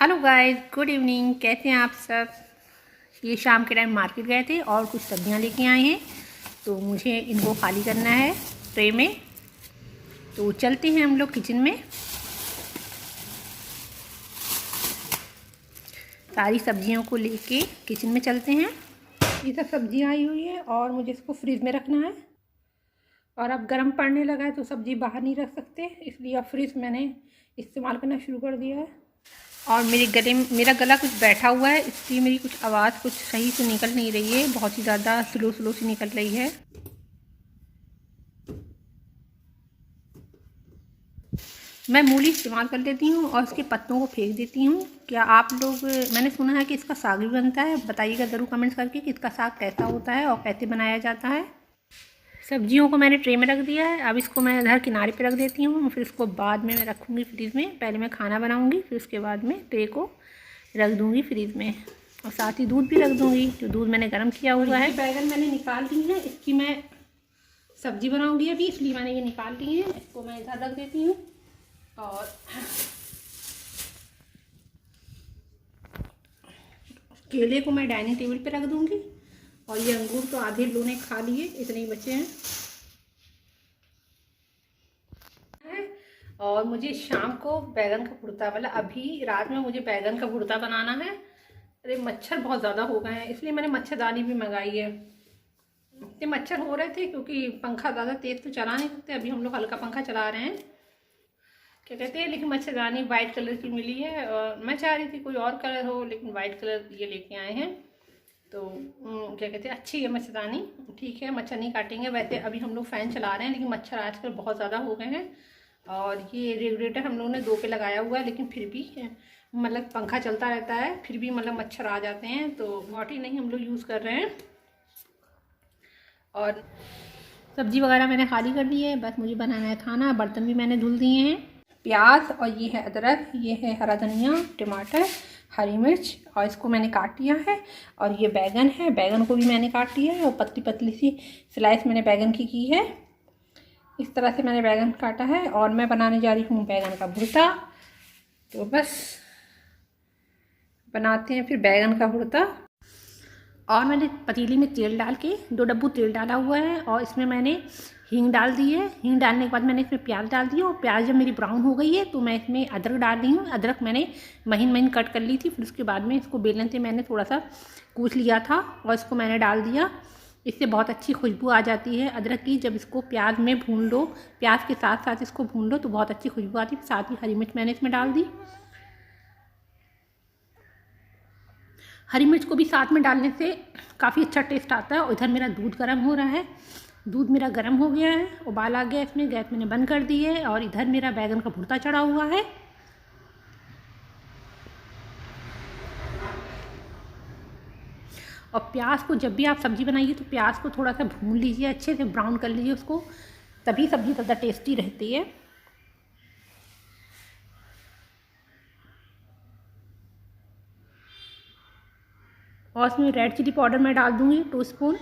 Hello guys, good evening. कैसे हैं आप सब? ये शाम के टाइम मार्केट गए थे और कुछ सब्जियां लेके आए हैं, तो मुझे इनको खाली करना है ट्रे में। तो चलते हैं हम लोग किचन में। सारी सब्जियों को लेके किचन में चलते हैं। ये सब सब्जियां आई हुई है और मुझे इसको फ्रिज में रखना है। और अब गर्म पड़ने लगा है तो सब्जी बाहर नहीं रख सकते, इसलिए अब फ्रिज मैंने इस्तेमाल करना शुरू कर दिया है। और मेरा गला कुछ बैठा हुआ है, इसलिए मेरी कुछ आवाज़ कुछ सही से निकल नहीं रही है, बहुत ही ज़्यादा स्लो स्लो सी निकल रही है। मैं मूली इस्तेमाल कर लेती हूँ और उसके पत्तों को फेंक देती हूँ। क्या आप लोग, मैंने सुना है कि इसका साग भी बनता है, बताइएगा ज़रूर कमेंट्स करके कि इसका साग कैसा होता है और कैसे बनाया जाता है। सब्जियों को मैंने ट्रे में रख दिया है, अब इसको मैं इधर किनारे पे रख देती हूँ, फिर इसको बाद में मैं रखूँगी फ्रिज में। पहले मैं खाना बनाऊँगी, फिर उसके बाद में ट्रे को रख दूँगी फ्रिज में। और साथ ही दूध भी रख दूँगी, जो दूध मैंने गर्म किया हुआ है। बैगन मैंने निकाल ली है, इसकी मैं सब्जी बनाऊँगी अभी, इसलिए मैंने ये निकाल ली है। इसको मैं इधर रख देती हूँ। और केले को मैं डाइनिंग टेबल पे रख दूँगी। और ये अंगूर तो आधे लोगों ने खा लिए, इतने ही बचे हैं। और मुझे शाम को बैगन का भुर्ता, वाला अभी रात में मुझे बैगन का भुर्ता बनाना है। अरे मच्छर बहुत ज़्यादा हो गए हैं, इसलिए मैंने मच्छरदानी भी मंगाई है। इतने मच्छर हो रहे थे क्योंकि पंखा ज़्यादा तेज़ तो चला नहीं सकते, अभी हम लोग हल्का पंखा चला रहे हैं, क्या कहते हैं। लेकिन मच्छरदानी वाइट कलर की मिली है और मैं चाह रही थी कोई और कलर हो, लेकिन वाइट कलर ये लेके आए हैं। तो क्या कहते हैं, अच्छी है मच्छरदानी, ठीक है, मच्छर नहीं काटेंगे। वैसे अभी हम लोग फ़ैन चला रहे हैं, लेकिन मच्छर आजकल बहुत ज़्यादा हो गए हैं। और ये रेगुलेटर हम लोगों ने 2 पे लगाया हुआ है, लेकिन फिर भी मतलब पंखा चलता रहता है, फिर भी मतलब मच्छर आ जाते हैं, तो हॉट ही नहीं हम लोग यूज़ कर रहे हैं। और सब्जी वगैरह मैंने खाली कर दी है, बस मुझे बनाना है खाना। बर्तन भी मैंने धुल दिए हैं। प्याज, और ये है अदरक, ये है हरा धनिया, टमाटर, हरी मिर्च, और इसको मैंने काट लिया है। और ये बैगन है, बैगन को भी मैंने काट लिया है और पतली पतली सी स्लाइस मैंने बैगन की है। इस तरह से मैंने बैगन काटा है और मैं बनाने जा रही हूँ बैगन का भुर्ता। तो बस बनाते हैं फिर बैगन का भुर्ता। और मैंने पतीली में तेल डाल के 2 डब्बू तेल डाला हुआ है और इसमें मैंने हींग डाल दी है। हींग डालने के बाद मैंने इसमें प्याज डाल दिया और प्याज जब मेरी ब्राउन हो गई है तो मैं इसमें अदरक डाल रही हूँ। अदरक मैंने महीन महीन कट कर ली थी, फिर उसके बाद में इसको बेलन से मैंने थोड़ा सा कूच लिया था और इसको मैंने डाल दिया। इससे बहुत अच्छी खुशबू आ जाती है अदरक की। जब इसको प्याज में भून लो, प्याज के साथ साथ इसको भून लो तो बहुत अच्छी खुशबू आती है। साथ ही हरी मिर्च मैंने इसमें डाल दी। हरी मिर्च को भी साथ में डालने से काफ़ी अच्छा टेस्ट आता है। और इधर मेरा दूध गर्म हो रहा है, दूध मेरा गर्म हो गया है, उबाल आ गया इसमें, गैस मैंने बंद कर दी है। और इधर मेरा बैगन का भुर्ता चढ़ा हुआ है। और प्याज को, जब भी आप सब्ज़ी बनाइए तो प्याज को थोड़ा सा भून लीजिए, अच्छे से ब्राउन कर लीजिए उसको, तभी सब्ज़ी ज़्यादा टेस्टी रहती है। और इसमें रेड चिली पाउडर मैं डाल दूँगी 2 स्पून।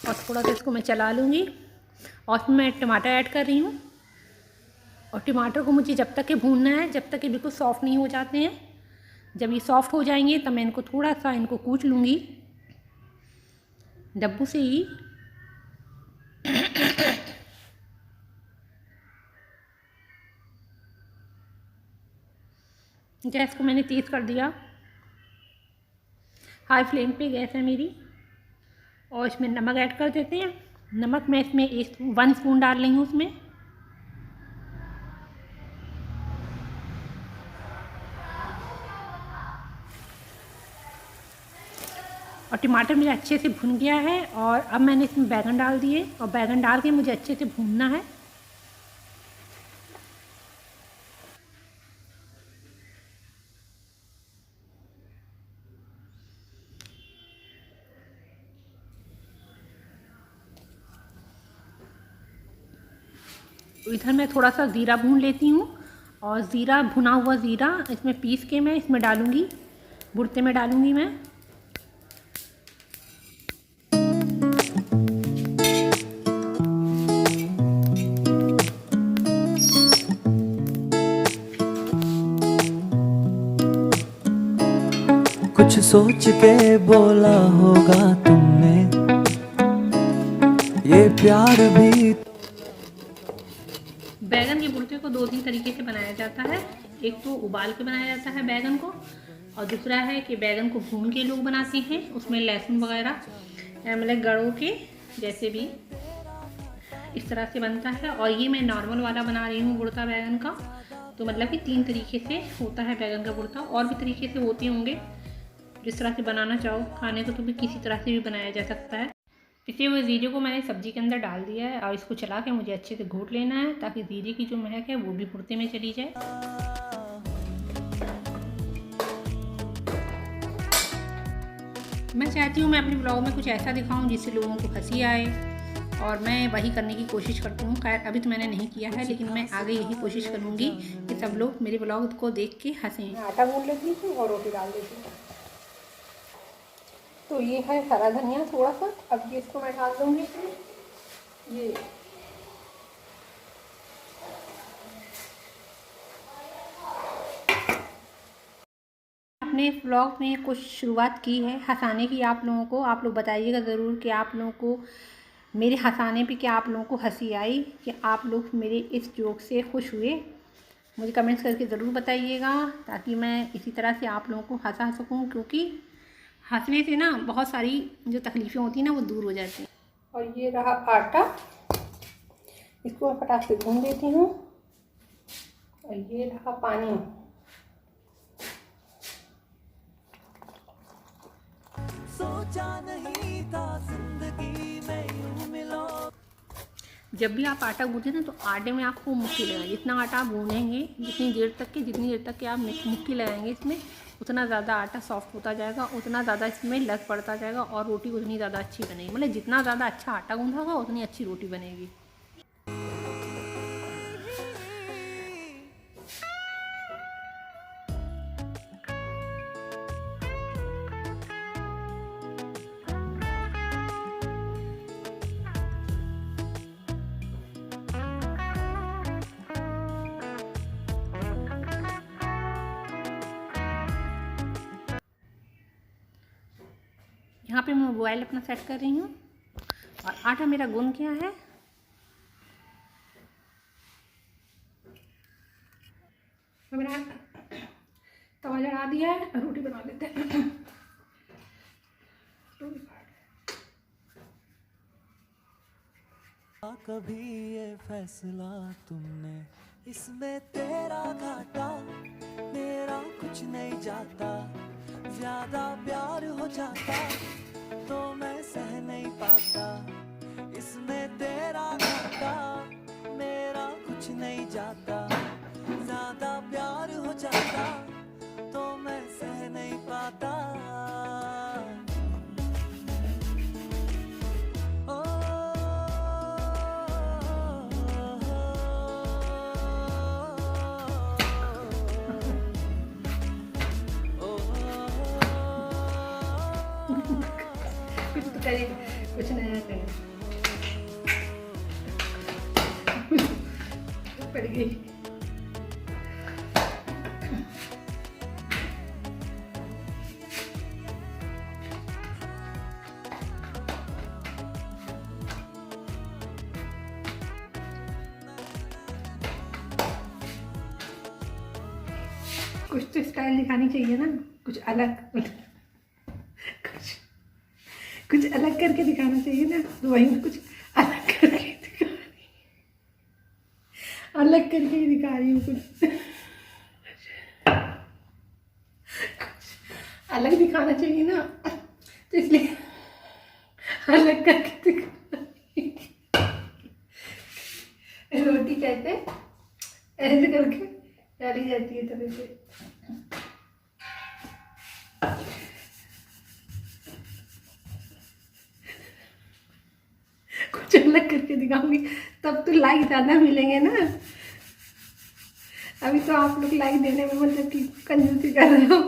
और थोड़ा सा इसको मैं चला लूँगी। और उसमें मैं टमाटर ऐड कर रही हूँ। और टमाटर को मुझे जब तक के भूनना है, जब तक कि बिल्कुल सॉफ्ट नहीं हो जाते हैं। जब ये सॉफ्ट हो जाएंगे तब मैं इनको थोड़ा सा कूच लूँगी डब्बू से ही। गैस को मैंने तेज़ कर दिया, हाई फ्लेम पे गैस है मेरी। और इसमें नमक ऐड कर देते हैं। नमक मैं इसमें 1 स्पून डाल रही हूँ उसमें। और टमाटर मेरा अच्छे से भुन गया है और अब मैंने इसमें बैगन डाल दिए और बैगन डाल के मुझे अच्छे से भूनना है। इधर मैं थोड़ा सा ज़ीरा भून लेती हूँ और ज़ीरा, भुना हुआ ज़ीरा इसमें पीस के मैं इसमें डालूँगी, भुर्ते में डालूँगी मैं। कुछ सोच के बोला होगा तुमने, ये प्यार भी। बैगन के भुर्ते को 2-3 तरीके से बनाया जाता है। एक तो उबाल के बनाया जाता है बैगन को, और दूसरा है कि बैगन को भून के लोग बनाते हैं, उसमें लहसुन वगैरह मतलब गड़ों के जैसे भी इस तरह से बनता है। और ये मैं नॉर्मल वाला बना रही हूँ भुर्ता बैगन का। तो मतलब कि 3 तरीके से होता है बैगन का भुर्ता, और भी तरीके से होते होंगे। जिस तरह से बनाना चाहो खाने को तो भी किसी तरह से भी बनाया जा सकता है। पिसे हुए ज़ीरे को मैंने सब्ज़ी के अंदर डाल दिया है और इसको चला के मुझे अच्छे से घोट लेना है, ताकि ज़ीरे की जो महक है वो भी भुर्ते में चली जाए। मैं चाहती हूँ मैं अपने ब्लॉग में कुछ ऐसा दिखाऊँ जिससे लोगों को हंसी आए, और मैं वही करने की कोशिश करती हूँ। खैर अभी तो मैंने नहीं किया है, लेकिन मैं आगे यही कोशिश करूँगी कि सब लोग मेरे ब्लॉग को देख के हंसें। आटा गूंद लेती हूँ और रोटी डाल देती हूँ। तो ये है हरा धनिया थोड़ा सा, अब ये इसको मैं डाल दूँगी इसमें। ये अपने इस ब्लॉग में कुछ शुरुआत की है हंसाने की आप लोगों को। आप लोग बताइएगा ज़रूर कि आप लोगों को मेरे हंसाने पे क्या आप लोगों को हंसी आई, कि आप लोग मेरे इस जोक से खुश हुए। मुझे कमेंट्स करके ज़रूर बताइएगा, ताकि मैं इसी तरह से आप लोगों को हंसा सकूं, क्योंकि हंसने से ना बहुत सारी जो तकलीफ़ें होती हैं ना वो दूर हो जाती हैं। और ये रहा आटा, इसको मैं फटाक से भून देती हूँ। और ये रहा पानी। सोचा नहीं था जिंदगी में यूं मिलो। जब भी आप आटा गूंथें ना तो आटे में आप खूब मुक्की लगाएं। जितना आटा आप गूंथेंगे, जितनी देर तक के आप मुक्की लगाएंगे इसमें, उतना ज़्यादा आटा सॉफ्ट होता जाएगा, उतना ज़्यादा इसमें लग पड़ता जाएगा, और रोटी उतनी ज़्यादा अच्छी बनेगी। मतलब जितना ज़्यादा अच्छा आटा गूंथा होगा उतनी अच्छी रोटी बनेगी। यहाँ पे मैं मोबाइल अपना सेट कर रही हूँ, और आटा मेरा गूंद गया है। मैंने तवा चढ़ा दिया है, रोटी बना लेते हैं। कभी ये फैसला तुमने, इसमें तेरा घाटा मेरा कुछ नहीं जाता। ज्यादा प्यार हो जाता तो मैं सह नहीं पाता। इसमें तेरा घाटा मेरा कुछ नहीं जाता। ज्यादा प्यार हो जाता तो मैं सह नहीं पाता। कुछ नया करें। पड़ गई। कुछ तो स्टाइल दिखानी चाहिए ना, कुछ अलग, कुछ अलग करके दिखाना चाहिए ना। तो वही कुछ अलग करके अलग करके ही दिखा रही हूँ। कुछ अलग दिखाना चाहिए ना, तो इसलिए अलग करके दिखा रही हूँ। रोटी कहते ऐसे करके डाली जाती है तवे पे। कुछ अलग करके दिखाऊंगी, तब तो लाइक ज़्यादा मिलेंगे ना। अभी तो आप लोग लाइक देने में मतलब कि कंजूसी कर रहे हो।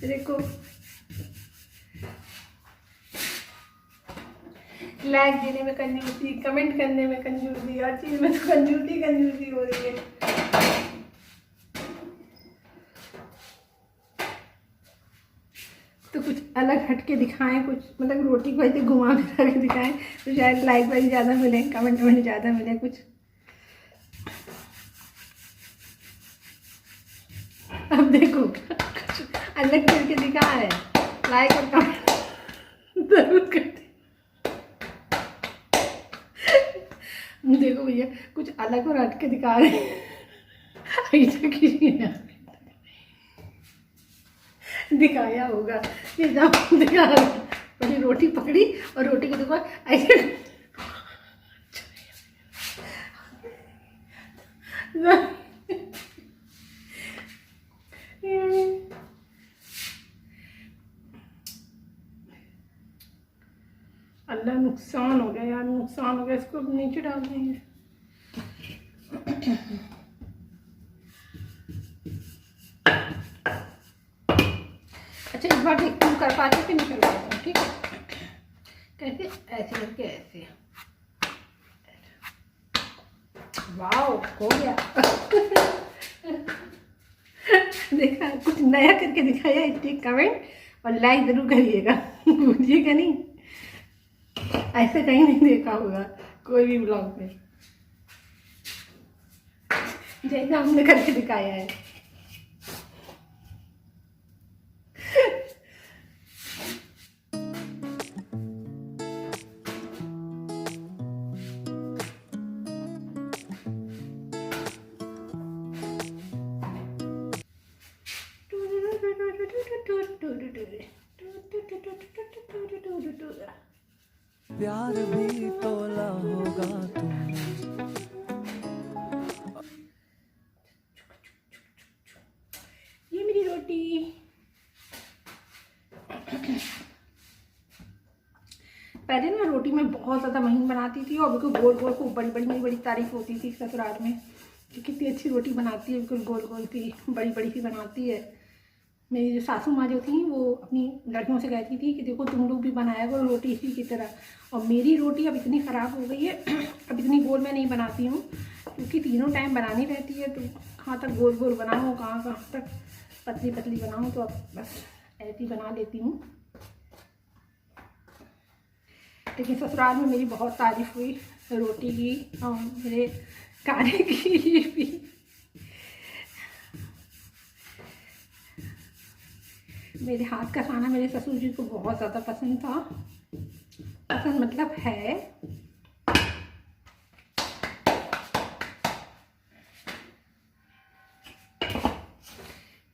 देखो लाइक देने में कंजूसी, कमेंट करने में कंजूसी, हर चीज़ में तो कंजूसी हो रही है। तो कुछ अलग हटके दिखाएं, कुछ मतलब रोटी को ऐसे घुमा फिरा के दिखाएं तो शायद लाइक वाइक ज़्यादा मिले, कमेंट ज़्यादा मिले कुछ। अब देखो कुछ अलग करके दिखा है, लाइक और कमेंट जरूर करते। देखो भैया कुछ अलग और हटके दिखा रहे हैं। ऐसा किसी ने दिखाया होगा कि जब दिखा पहले रोटी पकड़ी और रोटी के ऊपर ऐसे अल्लाह नुकसान हो गया यार, नुकसान हो गया। इसको अब नीचे डाल देंगे। अच्छा इस बार देखती हूँ कर पाती कि नहीं कर पाती हूँ, ठीक है। कैसे, ऐसे करके ऐसे, वाओ हो गया। देखा, कुछ नया करके दिखाया। इसलिए कमेंट और लाइक जरूर करिएगा, भूलिएगा नहीं। ऐसे कहीं नहीं देखा होगा कोई भी ब्लॉग में, जैसा हमने करके दिखाया है। प्यार भी तोला होगा तुमने। ये मेरी रोटी। पहले ना रोटी में बहुत ज़्यादा महीन बनाती थी और बिल्कुल गोल गोल, खूब बड़ी बड़ी, मेरी बड़ी तारीफ होती थी ससुराल में कि कितनी अच्छी रोटी बनाती है, बिल्कुल गोल गोल सी बड़ी बड़ी सी बनाती है। मेरी जो सासू माँ जो थी वो अपनी लड़कियों से कहती थी कि देखो तुम लोग भी बनाया करो रोटी इसी की तरह। और मेरी रोटी अब इतनी ख़राब हो गई है, अब इतनी गोल मैं नहीं बनाती हूँ क्योंकि तीनों टाइम बनानी रहती है। तो कहाँ तक गोल गोल बनाऊँ, कहाँ तक पतली पतली बनाऊँ, तो अब बस ऐसी बना लेती हूँ। लेकिन ससुराल में मेरी बहुत तारीफ़ हुई रोटी की और मेरे खाने की भी। मेरे हाथ का खाना मेरे ससुर जी को बहुत ज़्यादा पसंद था। पसंद मतलब है।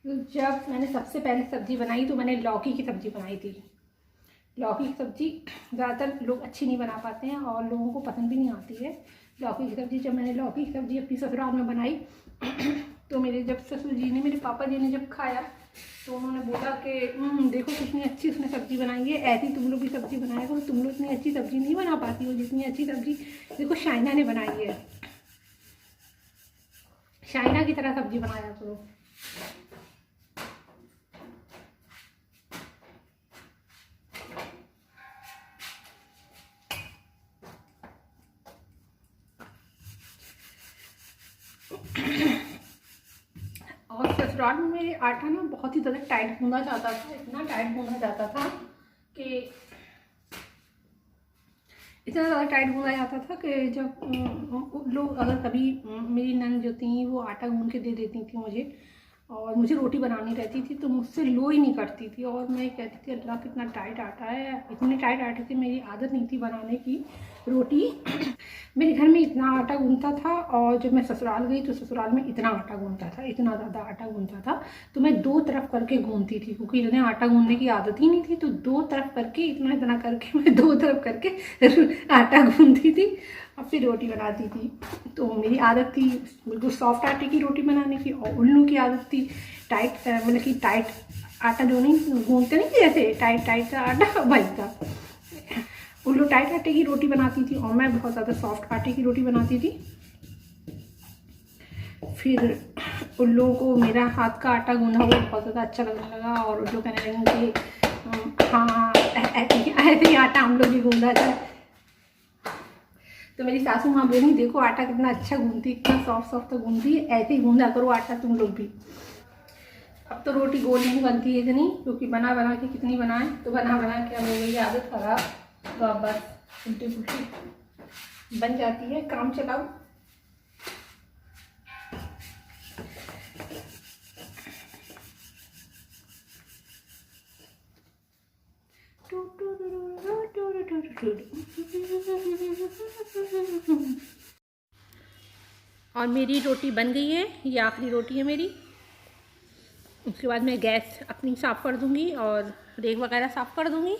तो जब मैंने सबसे पहले सब्ज़ी बनाई तो मैंने लौकी की सब्ज़ी बनाई थी। लौकी की सब्ज़ी ज़्यादातर लोग अच्छी नहीं बना पाते हैं और लोगों को पसंद भी नहीं आती है लौकी की सब्ज़ी। जब मैंने लौकी की सब्ज़ी अपनी ससुराल में बनाई तो मेरे जब ससुर जी ने, मेरे पापा जी ने जब खाया तो उन्होंने बोला कि देखो कितनी अच्छी उसने सब्ज़ी बनाई है, ऐसी तुम लोग भी सब्ज़ी बनाया करो, तुम लोग इतनी अच्छी सब्ज़ी नहीं बना पाती हो जितनी अच्छी सब्ज़ी देखो शाइना ने बनाई है, शाइना की तरह सब्ज़ी बनाया करो। और ससुराल में मेरे आटा ना बहुत ही ज़्यादा टाइट गूंदा जाता था, इतना टाइट गूंदा जाता था कि इतना ज़्यादा टाइट गूंदा जाता था कि जब लोग अगर कभी मेरी नंद जो थी वो आटा गूंद के दे देती थी मुझे और मुझे रोटी बनानी रहती थी तो मुझसे लो ही नहीं करती थी और मैं कहती थी अल्लाह कितना टाइट आटा है। इतने टाइट आटे से मेरी आदत नहीं थी बनाने की रोटी। मेरे घर में इतना आटा गूंथता था और जब मैं ससुराल गई तो ससुराल में इतना आटा गूंथता था, इतना ज़्यादा आटा गूंथता था तो मैं दो तरफ करके गूंथती थी क्योंकि इतने आटा गूंथने की आदत ही नहीं थी। तो दो तरफ करके इतना इतना करके मैं दो तरफ करके आटा गूंथती थी और फिर रोटी बनाती थी। तो मेरी आदत थी बिल्कुल सॉफ्ट आटे की रोटी बनाने की और उल्लू की आदत थी टाइट, मतलब कि टाइट आटा जो नहीं गूंथते नहीं जैसे टाइट टाइट सा आटा भाई था, उल्लू टाइट आटे की रोटी बनाती थी और मैं बहुत ज़्यादा सॉफ्ट आटे की रोटी बनाती थी। फिर उन लोगों को मेरा हाथ का आटा गूंदा हुआ बहुत ज़्यादा अच्छा लगने लगा, और उन लोग कहने लगे कि हाँ ऐसे ही आटा हम लोग भी गूंदा जाए। तो मेरी सासू माँ बोली देखो आटा कितना अच्छा गूंदती, कितना सॉफ्ट सॉफ्ट तो गूंदती है, ऐसे ही गूंदा करो आटा तुम लोग भी। अब तो रोटी गोल नहीं बनती है इतनी, क्योंकि बना बना के कितनी बनाए, तो बना बना के अब हो गई आदत खराब, तो अब बस उल्टी पुल्टी बन जाती है, काम चलाओ। और मेरी रोटी बन गई है, ये आखिरी रोटी है मेरी। उसके बाद मैं गैस अपनी साफ़ कर दूंगी और रेक वगैरह साफ़ कर दूंगी।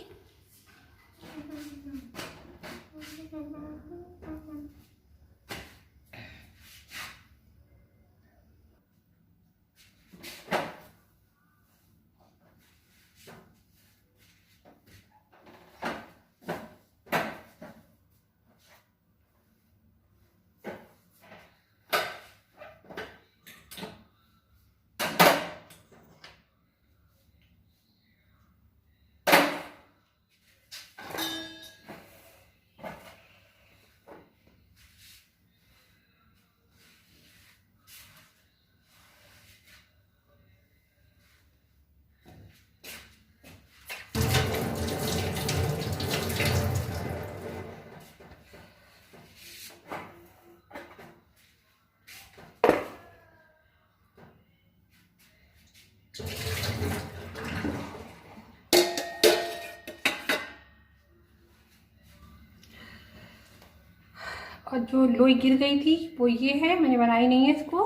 और जो लोई गिर गई थी वो ये है, मैंने बनाई नहीं है इसको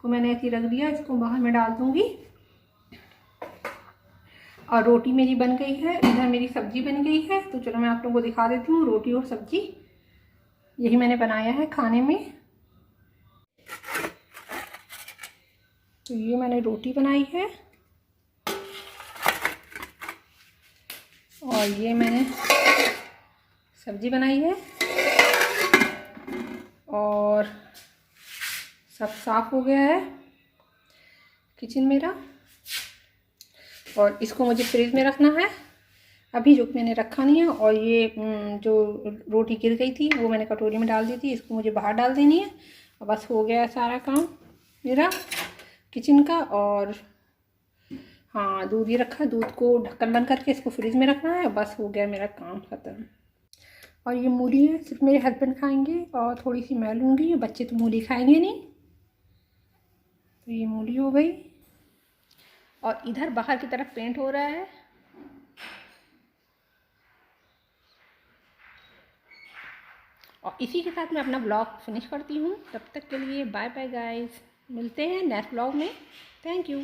मैंने ऐसे ही रख दिया, इसको बाहर में डाल दूंगी। और रोटी मेरी बन गई है, इधर मेरी सब्जी बन गई है, तो चलो मैं आप लोगों को दिखा देती हूँ रोटी और सब्जी। यही मैंने बनाया है खाने में। तो ये मैंने रोटी बनाई है और ये मैंने सब्जी बनाई है, और सब साफ हो गया है किचन मेरा। और इसको मुझे फ्रिज में रखना है अभी, जो मैंने रखा नहीं है। और ये जो रोटी गिर गई थी वो मैंने कटोरी में डाल दी थी, इसको मुझे बाहर डाल देनी है। और बस हो गया सारा काम मेरा किचन का। और हाँ, दूध ये रखा, दूध को ढक्कन बंद करके इसको फ्रिज में रखना है, बस हो गया मेरा काम ख़त्म। और ये मूली है, सिर्फ मेरे हस्बैंड खाएंगे और थोड़ी सी मैं लूँगी, बच्चे तो मूली खाएंगे नहीं। तो ये मूली हो गई। और इधर बाहर की तरफ पेंट हो रहा है। और इसी के साथ मैं अपना ब्लॉग फिनिश करती हूँ। तब तक के लिए बाय बाय गाइस, मिलते हैं नेक्स्ट ब्लॉग में। Thank you.